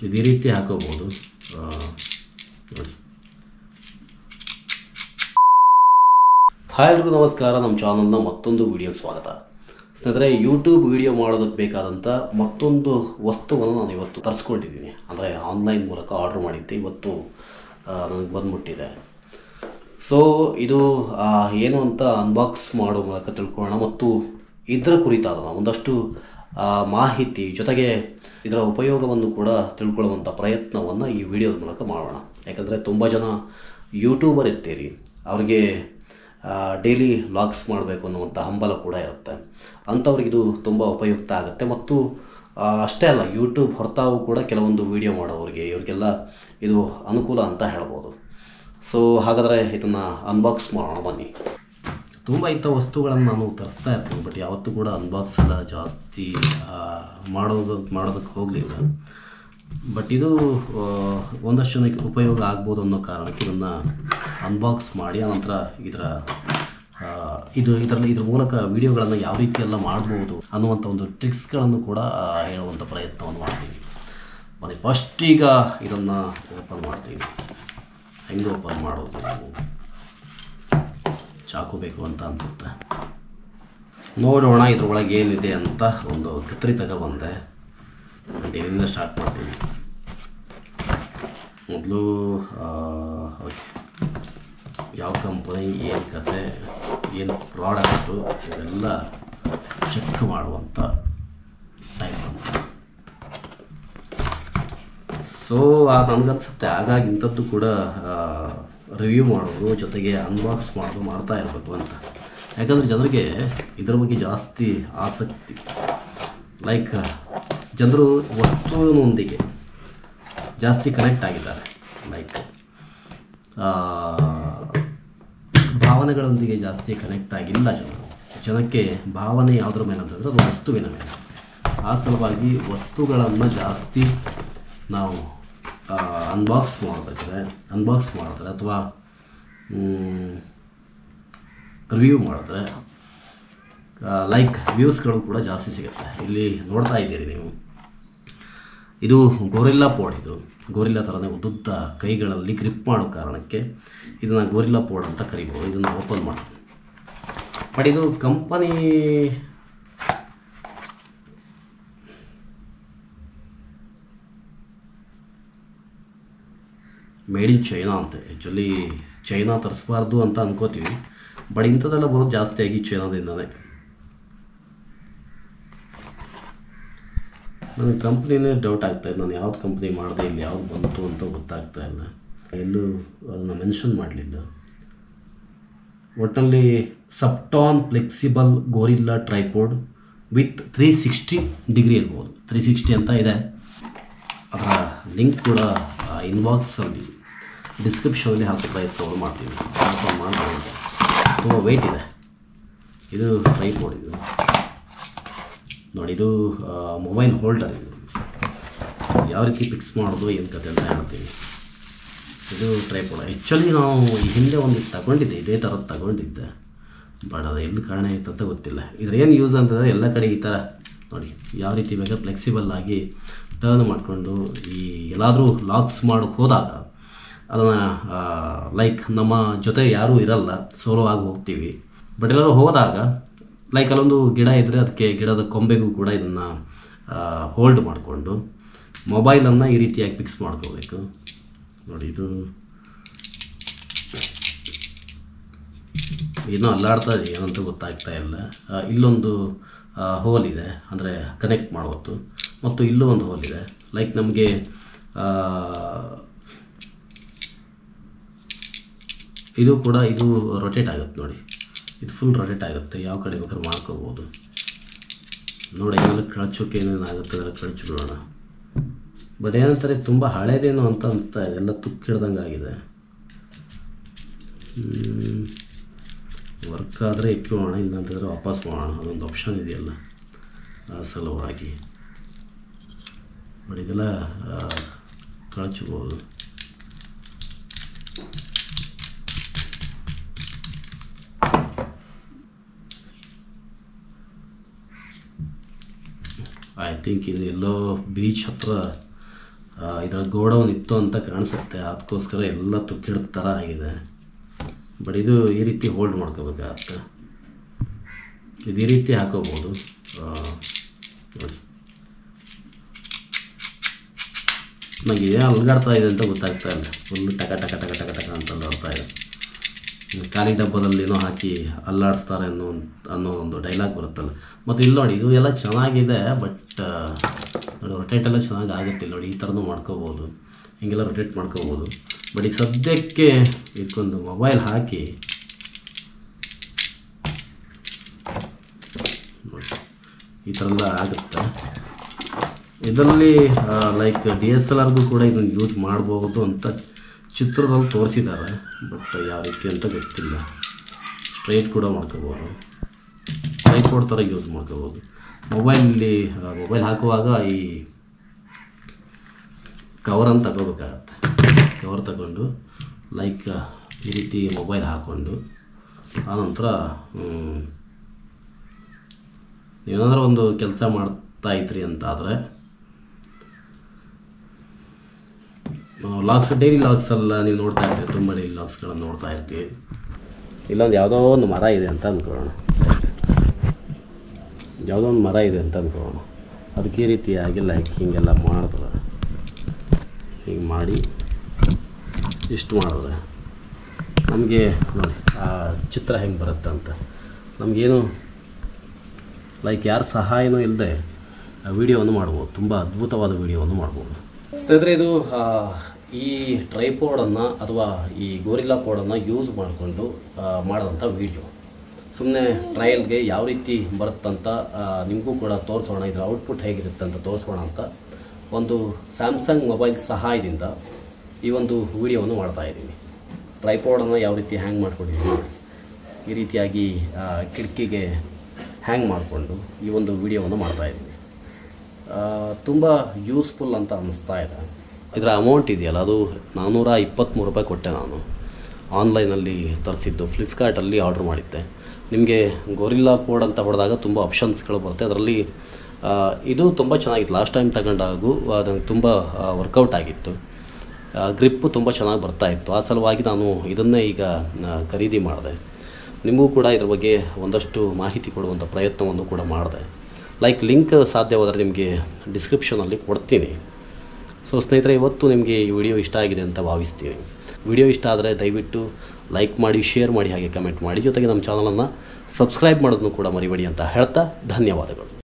ಇದು ಈ ರೀತಿ ಹಾಕೋಬೋದು ನೋಡಿ. ಹಾಯ್ ಎಲ್ರಿಗೂ ನಮಸ್ಕಾರ. ನಮ್ಮ ಚಾನಲ್ನ ಮತ್ತೊಂದು ವಿಡಿಯೋಗೆ ಸ್ವಾಗತ. ಸ್ನೇಹಿತರೆ, ಯೂಟ್ಯೂಬ್ ವಿಡಿಯೋ ಮಾಡೋದಕ್ಕೆ ಬೇಕಾದಂಥ ಮತ್ತೊಂದು ವಸ್ತುವನ್ನು ನಾನು ಇವತ್ತು ತರಿಸ್ಕೊಳ್ತಿದ್ದೀನಿ. ಅಂದರೆ ಆನ್ಲೈನ್ ಮೂಲಕ ಆರ್ಡ್ರ್ ಮಾಡಿದ್ದೆ, ಇವತ್ತು ನನಗೆ ಬಂದ್ಬಿಟ್ಟಿದೆ. ಸೊ ಇದು ಏನು ಅಂತ ಅನ್ಬಾಕ್ಸ್ ಮಾಡೋ ಮೂಲಕ ತಿಳ್ಕೊಳ್ಳೋಣ ಮತ್ತು ಇದರ ಕುರಿತಾದ ಒಂದಷ್ಟು ಮಾಹಿತಿ ಜೊತೆಗೆ ಇದರ ಉಪಯೋಗವನ್ನು ಕೂಡ ತಿಳ್ಕೊಳ್ಳುವಂಥ ಪ್ರಯತ್ನವನ್ನು ಈ ವಿಡಿಯೋದ ಮೂಲಕ ಮಾಡೋಣ. ಯಾಕಂದರೆ ತುಂಬ ಜನ ಯೂಟ್ಯೂಬರ್ ಇರ್ತೀರಿ, ಅವ್ರಿಗೆ ಡೈಲಿ ವ್ಲಾಗ್ಸ್ ಮಾಡಬೇಕು ಅನ್ನುವಂಥ ಹಂಬಲ ಕೂಡ ಇರುತ್ತೆ. ಅಂಥವ್ರಿಗಿದು ತುಂಬ ಉಪಯುಕ್ತ ಆಗುತ್ತೆ. ಮತ್ತು ಅಷ್ಟೇ ಅಲ್ಲ, ಯೂಟ್ಯೂಬ್ ಹೊರತಾಗೂ ಕೂಡ ಕೆಲವೊಂದು ವಿಡಿಯೋ ಮಾಡೋರಿಗೆ ಇವರಿಗೆಲ್ಲ ಇದು ಅನುಕೂಲ ಅಂತ ಹೇಳ್ಬೋದು. ಸೊ ಹಾಗಾದರೆ ಇದನ್ನು ಅನ್ಬಾಕ್ಸ್ ಮಾಡೋಣ ಬನ್ನಿ. ತುಂಬ ಇಂಥ ವಸ್ತುಗಳನ್ನು ನಾನು ತರಿಸ್ತಾ ಇರ್ತೀನಿ, ಬಟ್ ಯಾವತ್ತೂ ಕೂಡ ಅನ್ಬಾಕ್ಸ್ ಎಲ್ಲ ಜಾಸ್ತಿ ಮಾಡೋದಕ್ಕೆ ಹೋಗಲಿಲ್ಲ. ಬಟ್ ಇದು ಒಂದಷ್ಟು ಜನಕ್ಕೆ ಉಪಯೋಗ ಆಗ್ಬೋದು ಅನ್ನೋ ಕಾರಣಕ್ಕೆ ಇದನ್ನು ಅನ್ಬಾಕ್ಸ್ ಮಾಡಿ ಆನಂತರ ಇದ್ರ ಮೂಲಕ ವಿಡಿಯೋಗಳನ್ನು ಯಾವ ರೀತಿಯೆಲ್ಲ ಮಾಡ್ಬೋದು ಅನ್ನುವಂಥ ಒಂದು ಟ್ರಿಕ್ಸ್ಗಳನ್ನು ಕೂಡ ಹೇಳುವಂಥ ಪ್ರಯತ್ನವನ್ನು ಮಾಡ್ತೀನಿ. ಬನ್ನಿ, ಫಸ್ಟ್ ಈಗ ಇದನ್ನು ಓಪನ್ ಮಾಡ್ತೀನಿ. ಹೆಂಗೆ ಓಪನ್ ಮಾಡೋದು? ಚಾಕು ಬೇಕು ಅಂತ ಅನಿಸುತ್ತೆ. ನೋಡೋಣ ಇದ್ರೊಳಗೆ ಏನಿದೆ ಅಂತ. ಒಂದು ಕತ್ತರಿ ತಗೊಬಂದೆ, ಇಲ್ಲಿಂದ ಸ್ಟಾರ್ಟ್ ಮಾಡ್ತೀನಿ. ಮೊದಲು ಓಕೆ, ಯಾವ ಕಂಪನಿ, ಏನು ಕತೆ, ಏನು ಪ್ರಾಡಕ್ಟು ಇದೆಲ್ಲ ಚೆಕ್ ಮಾಡುವಂಥ ಟೈಮ್ ಅಂತ. ಸೊ ನನಗನ್ಸುತ್ತೆ ಹಾಗಾಗಿ ಇಂಥದ್ದು ಕೂಡ ರಿವ್ಯೂ ಮಾಡೋದು ಜೊತೆಗೆ ಅನ್ಬಾಕ್ಸ್ ಮಾಡೋದು ಮಾಡ್ತಾ ಇರಬೇಕು ಅಂತ. ಯಾಕಂದರೆ ಜನರಿಗೆ ಇದರ ಬಗ್ಗೆ ಜಾಸ್ತಿ ಆಸಕ್ತಿ. ಲೈಕ್ ಜನರು ವಸ್ತುವಿನೊಂದಿಗೆ ಜಾಸ್ತಿ ಕನೆಕ್ಟ್ ಆಗಿದ್ದಾರೆ. ಲೈಕ್ ಭಾವನೆಗಳೊಂದಿಗೆ ಜಾಸ್ತಿ ಕನೆಕ್ಟ್ ಆಗಿಲ್ಲ ಜನಕ್ಕೆ ಭಾವನೆ ಯಾವುದ್ರ ಮೇಲೆ ಅಂತಂದರೆ ಅದು ವಸ್ತುವಿನ ಮೇಲೆ. ಆ ಸಲುವಾಗಿ ವಸ್ತುಗಳನ್ನು ಜಾಸ್ತಿ ನಾವು ಅನ್ಬಾಕ್ಸ್ ಮಾಡಿದ್ರೆ ಅಥವಾ ರಿವ್ಯೂ ಮಾಡಿದ್ರೆ ಲೈಕ್ ವ್ಯೂಸ್ಗಳು ಕೂಡ ಜಾಸ್ತಿ ಸಿಗುತ್ತೆ. ಇಲ್ಲಿ ನೋಡ್ತಾ ಇದ್ದೀರಿ ನೀವು, ಇದು ಗೋರಿಲ್ಲಾ ಪೋಡ್. ಇದು ಗೋರಿಲ್ಲಾ ಥರನೇ ಉದ್ದುದ್ದ ಕೈಗಳಲ್ಲಿ ಗ್ರಿಪ್ ಮಾಡೋ ಕಾರಣಕ್ಕೆ ಇದನ್ನು ಗೋರಿಲ್ಲಾ ಪೋಡ್ ಅಂತ ಕರಿಬೋದು. ಇದನ್ನು ಓಪನ್ ಮಾಡಿ. ಬಟ್ ಇದು ಕಂಪನಿ ಮೇಡ್ ಇನ್ ಚೈನಾ ಅಂತ. ಆ್ಯಕ್ಚುಲಿ ಚೈನಾ ತರಿಸ್ಬಾರ್ದು ಅಂತ ಅನ್ಕೋತೀವಿ, ಬಟ್ ಇಂಥದ್ದೆಲ್ಲ ಬರೋದು ಜಾಸ್ತಿಯಾಗಿ ಚೈನಾದಿಂದನೇ. ನನಗೆ ಕಂಪ್ನಿನೇ ಡೌಟ್ ಆಗ್ತಾಯಿದೆ, ನಾನು ಯಾವ್ದು ಕಂಪ್ನಿ ಮಾಡಿದೆ, ಇಲ್ಲಿ ಯಾವ್ದು ಬಂತು ಅಂತ ಗೊತ್ತಾಗ್ತಾ ಇಲ್ಲ. ಎಲ್ಲೂ ಅದನ್ನು ಮೆನ್ಷನ್ ಮಾಡಲಿಲ್ಲ. ಒಟ್ಟಿನಲ್ಲಿ ಸಬ್ಟಾನ್ flexible gorilla tripod with 360 degree ಇರ್ಬೋದು. 360 ಅಂತ ಇದೆ. ಅದರ ಲಿಂಕ್ ಕೂಡ ಇನ್ಬಾಕ್ಸಲ್ಲಿ ಡಿಸ್ಕ್ರಿಪ್ಷನಲ್ಲಿ ಹಾಕೋ ಪ್ರಯತ್ನ ಮಾಡ್ತೀವಿ. ಮಾಡ್ಬೋದು. ತುಂಬ ವೆಯ್ಟ್ ಇದೆ. ಇದು ಟ್ರೈಪೋಡ್. ಇದು ನೋಡಿ, ಇದು ಮೊಬೈಲ್ ಹೋಲ್ಡರ್. ಇದು ಯಾವ ರೀತಿ ಫಿಕ್ಸ್ ಮಾಡೋದು ಏನು ಕತೆ ಅಂತ ಹೇಳ್ತೀವಿ. ಇದು ಟ್ರೈಪೋಡ್. ಆ್ಯಕ್ಚುಲಿ ನಾವು ಈ ಹಿಂದೆ ಒಂದು ತಗೊಂಡಿದ್ದೆ, ಇದೇ ಥರದ್ದು ತಗೊಂಡಿದ್ದೆ, ಬಟ್ ಅದು ಎಲ್ಲಿ ಕಾರಣ ಇತ್ತು ಅಂತ ಗೊತ್ತಿಲ್ಲ. ಇದ್ರ ಏನು ಯೂಸ್ ಅಂತಂದರೆ ಎಲ್ಲ ಕಡೆ ಈ ಥರ ನೋಡಿ, ಯಾವ ರೀತಿ ಬೇಕಾದ್ರೆ ಫ್ಲೆಕ್ಸಿಬಲ್ ಆಗಿ ಟರ್ನ್ ಮಾಡಿಕೊಂಡು ಈ ಎಲ್ಲಾದರೂ ಲಾಕ್ಸ್ ಮಾಡೋಕ್ಕೆ ಹೋದಾಗ ಅದನ್ನು ಲೈಕ್ ನಮ್ಮ ಜೊತೆ ಯಾರೂ ಇರಲ್ಲ, ಸೋಲೋ ಆಗಿ ಹೋಗ್ತೀವಿ. ಬಟ್ ಎಲ್ಲರೂ ಹೋದಾಗ ಲೈಕ್ ಅಲ್ಲೊಂದು ಗಿಡ ಇದ್ದರೆ ಅದಕ್ಕೆ ಗಿಡದ ಕೊಂಬೆಗೂ ಕೂಡ ಇದನ್ನು ಹೋಲ್ಡ್ ಮಾಡಿಕೊಂಡು ಮೊಬೈಲನ್ನು ಈ ರೀತಿಯಾಗಿ ಫಿಕ್ಸ್ ಮಾಡ್ಕೋಬೇಕು. ನೋಡಿ, ಇದು ಏನೋ ಅಲ್ಲಾಡ್ತಾ ಇದೆ, ಏನಂತ ಗೊತ್ತಾಗ್ತಾ ಇಲ್ಲ. ಇಲ್ಲೊಂದು ಹೋಲ್ ಇದೆ, ಅಂದರೆ ಕನೆಕ್ಟ್ ಮಾಡೋದು, ಮತ್ತು ಇಲ್ಲೂ ಒಂದು ಹೋಲ್ ಇದೆ. ಲೈಕ್ ನಮಗೆ ಇದು ಕೂಡ ಇದು ರೊಟೇಟ್ ಆಗುತ್ತೆ. ನೋಡಿ, ಇದು ಫುಲ್ ರೊಟೇಟ್ ಆಗುತ್ತೆ, ಯಾವ ಕಡೆ ಬೇಕಾದ್ರೂ ಮಾಡ್ಕೋಬೋದು. ನೋಡಿ, ಏನೆಲ್ಲ ಕಳಚೋಕೆ ಏನೇನಾಗುತ್ತೆ ಅದೆಲ್ಲ ಕಳಚಿಬಿಡೋಣ. ಬಟ್ ಏನಂತಾರೆ, ತುಂಬ ಹಳೇದೇನೋ ಅಂತ ಅನಿಸ್ತಾ ಇದೆ, ಎಲ್ಲ ತುಕ್ಕು ಹಿಡ್ದಂಗೆ ಆಗಿದೆ. ವರ್ಕ್ ಆದರೆ ಇಟ್ಕೊಳ್ಳೋಣ, ಇಲ್ಲಾಂತಂದರೆ ವಾಪಸ್ ಮಾಡೋಣ, ಅದೊಂದು ಆಪ್ಷನ್ ಇದೆಯಲ್ಲ, ಆ ಸಲುವಾಗಿ. ಬಟ್ ಇದೆಲ್ಲ ಕಳಚ್ಬೋದು. ಐ ಥಿಂಕ್ ಇದು ಎಲ್ಲೋ ಬೀಚ್ ಹತ್ರ ಇದರ ಗೋಡೌನ್ ಇತ್ತು ಅಂತ ಕಾಣಿಸುತ್ತೆ, ಅದಕ್ಕೋಸ್ಕರ ಎಲ್ಲ ತುಕ್ಕಿಡ ಥರ ಆಗಿದೆ. ಬಟ್ ಇದು ಈ ರೀತಿ ಹೋಲ್ಡ್ ಮಾಡ್ಕೋಬೇಕಾಗತ್ತೆ. ಇದು ಈ ರೀತಿ ಹಾಕೋಬೋದು ನೋಡಿ. ನನಗೆ ಏನು ಅಲ್ಗಾಡ್ತಾ ಇದೆ ಅಂತ ಗೊತ್ತಾಗ್ತಾ ಇಲ್ಲ, ಫುಲ್ ಟಕ ಟಕ ಟಕ ಟಕ ಟಕ ಅಂತ ಅಲ್ಲಾಡ್ತಾ ಇದೆ. ಖಾಲಿ ಡಬ್ಬದಲ್ಲೇನೋ ಹಾಕಿ ಅಲ್ಲಾಡಿಸ್ತಾರೆ ಅನ್ನೋ ಒಂದು ಡೈಲಾಗ್ ಬರುತ್ತಲ್ಲ. ಮತ್ತು ಇಲ್ಲಿ ನೋಡಿ, ಇದು ಎಲ್ಲ ಚೆನ್ನಾಗಿದೆ, ಬಟ್ ರೊಟೇಟ್ ಎಲ್ಲ ಚೆನ್ನಾಗಿ ಆಗುತ್ತೆ. ನೋಡಿ ಈ ಥರನೂ ಮಾಡ್ಕೋಬೋದು, ಹೀಗೆಲ್ಲ ರೊಟೇಟ್ ಮಾಡ್ಕೋಬೋದು. ಬಟ್ ಈಗ ಸದ್ಯಕ್ಕೆ ಇದಕ್ಕೊಂದು ಮೊಬೈಲ್ ಹಾಕಿ ಈ ಥರ ಎಲ್ಲ ಆಗುತ್ತೆ. ಇದರಲ್ಲಿ ಲೈಕ್ DSLRಗೂ ಕೂಡ ಇದನ್ನು ಯೂಸ್ ಮಾಡ್ಬೋದು ಅಂತ ಚಿತ್ರದಲ್ಲಿ ತೋರಿಸಿದ್ದಾರೆ, ಬಟ್ ಯಾವ ರೀತಿ ಅಂತ ಗೊತ್ತಿಲ್ಲ. ಸ್ಟ್ರೈಟ್ ಕೂಡ ಮಾಡ್ಕೋಬೋದು, ಟ್ರೈಪೋಡ್ ಥರ ಯೂಸ್ ಮಾಡ್ಕೋಬೋದು. ಮೊಬೈಲ್ ಹಾಕುವಾಗ ಈ ಕವರನ್ನು ತಗೋಬೇಕಾಗತ್ತೆ. ಕವರ್ ತಗೊಂಡು ಲೈಕ್ ಈ ರೀತಿ ಮೊಬೈಲ್ ಹಾಕ್ಕೊಂಡು ಆನಂತರ ಏನಾದರೂ ಒಂದು ಕೆಲಸ ಮಾಡ್ತಾಯಿದ್ರಿ ಅಂತಾದರೆ ಡೈಲಿ ಲಾಗ್ಸೆಲ್ಲ ನೀವು ನೋಡ್ತಾ ಇರ್ತೀವಿ, ತುಂಬ ಡೈಲಿ ಲಾಗ್ಸ್ಗಳನ್ನು ನೋಡ್ತಾ ಇರ್ತೀವಿ. ಇಲ್ಲೊಂದು ಯಾವುದೋ ಒಂದು ಮರ ಇದೆ ಅಂತ ಅಂದ್ಕೊಳ್ಳೋಣ, ಅದಕ್ಕೆ ಈ ರೀತಿಯಾಗಿ ಲೈಕ್ ಹೀಗೆಲ್ಲ ಮಾಡಿದ್ರೆ, ಹಿಂಗೆ ಮಾಡಿ ಇಷ್ಟು ಮಾಡಿದ್ರೆ ನಮಗೆ ನೋಡಿ ಆ ಚಿತ್ರ ಹೆಂಗೆ ಬರುತ್ತೆ ಅಂತ. ನಮಗೇನು ಲೈಕ್ ಯಾರ ಸಹಾಯನೂ ಇಲ್ಲದೆ ವಿಡಿಯೋವನ್ನು ಮಾಡ್ಬೋದು, ತುಂಬ ಅದ್ಭುತವಾದ ವಿಡಿಯೋವನ್ನು ಮಾಡ್ಬೋದು. ಸ್ನೇಹಿತರೆ, ಇದು ಈ ಟ್ರೈಪೋಡನ್ನು ಅಥವಾ ಈ ಗೋರಿಲ್ಲಾ ಪೋಡನ್ನು ಯೂಸ್ ಮಾಡಿಕೊಂಡು ಮಾಡೋವಂಥ ವಿಡಿಯೋ. ಸುಮ್ಮನೆ ಟ್ರಯಲ್ಗೆ ಯಾವ ರೀತಿ ಬರುತ್ತಂತ ನಿಮಗೂ ಕೂಡ ತೋರಿಸೋಣ, ಇದರ ಔಟ್ಪುಟ್ ಹೇಗಿರುತ್ತೆ ಅಂತ ತೋರಿಸೋಣ ಅಂತ ಒಂದು ಸ್ಯಾಮ್ಸಂಗ್ ಮೊಬೈಲ್ ಸಹಾಯದಿಂದ ಈ ಒಂದು ವಿಡಿಯೋವನ್ನು ಮಾಡ್ತಾಯಿದ್ದೀನಿ. ಟ್ರೈಪೋಡನ್ನು ಯಾವ ರೀತಿ ಹ್ಯಾಂಗ್ ಮಾಡ್ಕೊಂಡಿದ್ದೀನಿ ನೋಡಿ, ಈ ರೀತಿಯಾಗಿ ಕಿಟಕಿಗೆ ಹ್ಯಾಂಗ್ ಮಾಡಿಕೊಂಡು ಈ ಒಂದು ವಿಡಿಯೋವನ್ನು ಮಾಡ್ತಾಯಿದ್ದೀನಿ. ತುಂಬ ಯೂಸ್ಫುಲ್ ಅಂತ ಅನ್ನಿಸ್ತಾ ಇದೆ. ಇದರ ಅಮೌಂಟ್ ಇದೆಯಲ್ಲ, ಅದು 423 ರೂಪಾಯಿ ಕೊಟ್ಟೆ. ನಾನು ಆನ್ಲೈನಲ್ಲಿ ತರಿಸಿದ್ದು, ಫ್ಲಿಪ್ಕಾರ್ಟಲ್ಲಿ ಆರ್ಡ್ರ್ ಮಾಡಿದ್ದೆ. ನಿಮಗೆ ಗೋರಿಲ್ಲಾ ಪೋಡ್ ಅಂತ ಹೊಡೆದಾಗ ತುಂಬ ಆಪ್ಷನ್ಸ್ಗಳು ಬರುತ್ತೆ. ಅದರಲ್ಲಿ ಇದು ತುಂಬ ಚೆನ್ನಾಗಿತ್ತು. ಲಾಸ್ಟ್ ಟೈಮ್ ತಗೊಂಡಾಗೂ ಅದನ್ನು ತುಂಬ ವರ್ಕೌಟ್ ಆಗಿತ್ತು. ಗ್ರಿಪ್ಪು ತುಂಬ ಚೆನ್ನಾಗಿ ಬರ್ತಾಯಿತ್ತು. ಆ ಸಲುವಾಗಿ ನಾನು ಇದನ್ನೇ ಈಗ ಖರೀದಿ ಮಾಡಿದೆ. ನಿಮಗೂ ಕೂಡ ಇದ್ರ ಬಗ್ಗೆ ಒಂದಷ್ಟು ಮಾಹಿತಿ ಕೊಡುವಂಥ ಪ್ರಯತ್ನವನ್ನು ಕೂಡ ಮಾಡಿದೆ. ಲೈಕ್ ಲಿಂಕ್ ಸಾಧ್ಯವಾದರೆ ನಿಮಗೆ ಡಿಸ್ಕ್ರಿಪ್ಷನಲ್ಲಿ ಕೊಡ್ತೀನಿ. ಸೊ ಸ್ನೇಹಿತರೆ, ಇವತ್ತು ನಿಮಗೆ ಈ ವಿಡಿಯೋ ಇಷ್ಟ ಆಗಿದೆ ಅಂತ ಭಾವಿಸ್ತೀನಿ. ವಿಡಿಯೋ ಇಷ್ಟ ಆದರೆ ದಯವಿಟ್ಟು ಲೈಕ್ ಮಾಡಿ, ಶೇರ್ ಮಾಡಿ, ಹಾಗೆ ಕಮೆಂಟ್ ಮಾಡಿ. ಜೊತೆಗೆ ನಮ್ಮ ಚಾನಲನ್ನು ಸಬ್ಸ್ಕ್ರೈಬ್ ಮಾಡೋದನ್ನು ಕೂಡ ಮರಿಬೇಡಿ ಅಂತ ಹೇಳ್ತಾ ಧನ್ಯವಾದಗಳು.